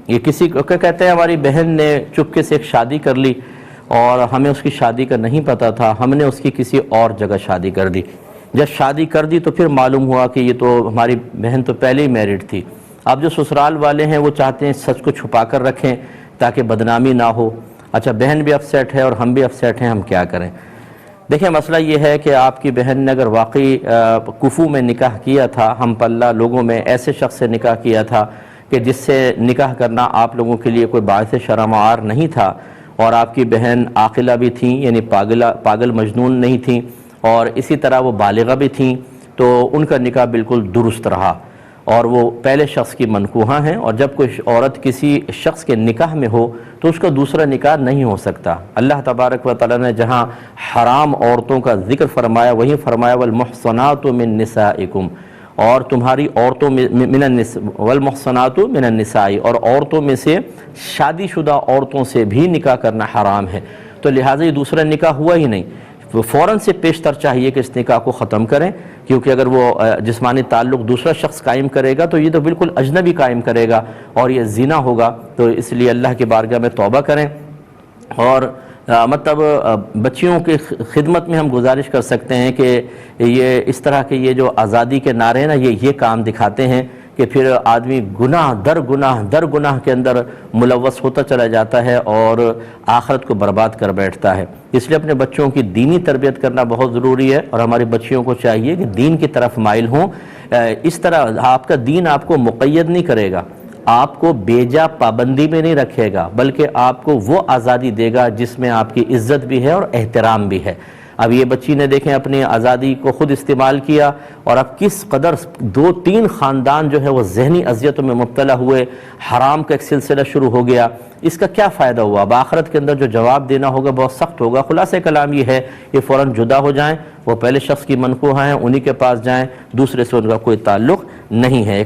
یہ کسی کو کہتے ہیں ہماری بہن نے چپکے سے ایک شادی کر لی اور ہمیں اس کی شادی کا نہیں پتہ تھا، ہم نے اس کی کسی اور جگہ شادی کر دی۔ جب شادی کر دی تو پھر معلوم ہوا کہ یہ تو ہماری بہن تو پہلے ہی میرڈ تھی۔ اب جو سسرال والے ہیں وہ چاہتے ہیں سچ کو چھپا کر رکھیں تاکہ بدنامی نہ ہو۔ اچھا بہن بھی اپسیٹ ہے اور ہم بھی اپسیٹ ہیں، ہم کیا کریں؟ دیکھیں مسئلہ یہ ہے کہ آپ کی بہن نے اگر واقعی کفو میں نکاح کیا تھا، ہم پلہ لوگوں میں ایسے شخص سے نکاح کیا تھا کہ جس سے نکاح کرنا آپ لوگوں کے لیے کوئی باعث شرم و عار نہیں تھا، اور آپ کی بہن عاقلہ بھی تھیں، یعنی پاگل مجنون نہیں تھیں، اور اسی طرح وہ بالغہ بھی تھیں، تو ان کا نکاح بالکل درست رہا اور وہ پہلے شخص کی منکوحہ ہیں۔ اور جب کوئی عورت کسی شخص کے نکاح میں ہو تو اس کا دوسرا نکاح نہیں ہو سکتا۔ اللہ تبارک و تعالیٰ نے جہاں حرام عورتوں کا ذکر فرمایا وہیں فرمایا والمحصنات من نسائکم، اور تمہاری عورتوں میں والمحصنات من النساء، اور عورتوں میں سے شادی شدہ عورتوں سے بھی نکاح کرنا حرام ہے۔ تو لہٰذا یہ دوسرا نکاح ہوا ہی نہیں، وہ فوراً سے پیشتر چاہیے کہ اس نکاح کو ختم کریں، کیونکہ اگر وہ جسمانی تعلق دوسرا شخص قائم کرے گا تو یہ تو بالکل اجنبی قائم کرے گا اور یہ زنا ہوگا۔ تو اس لیے اللہ کی بارگاہ میں توبہ کریں، اور مطلب بچیوں کی خدمت میں ہم گزارش کر سکتے ہیں کہ یہ اس طرح کے یہ جو آزادی کے نعرے ہیں نا، یہ کام دکھاتے ہیں کہ پھر آدمی گناہ در گناہ کے اندر ملوث ہوتا چلا جاتا ہے اور آخرت کو برباد کر بیٹھتا ہے۔ اس لیے اپنے بچوں کی دینی تربیت کرنا بہت ضروری ہے، اور ہماری بچیوں کو چاہیے کہ دین کی طرف مائل ہوں۔ اس طرح آپ کا دین آپ کو مقید نہیں کرے گا، آپ کو بیجا پابندی میں نہیں رکھے گا، بلکہ آپ کو وہ آزادی دے گا جس میں آپ کی عزت بھی ہے اور احترام بھی ہے۔ اب یہ بچی نے دیکھیں اپنی آزادی کو خود استعمال کیا، اور اب کس قدر 2-3 خاندان جو ہے وہ ذہنی اذیتوں میں مبتلا ہوئے، حرام کا ایک سلسلہ شروع ہو گیا۔ اس کا کیا فائدہ ہوا؟ اب آخرت کے اندر جو جواب دینا ہوگا بہت سخت ہوگا۔ خلاصہ کلام یہ ہے کہ فوراً جدا ہو جائیں، وہ پہلے شخص کی منکوحہ ہیں انہی کے پاس جائیں، دوسرے سے ان کا کوئی تعلق نہیں ہے۔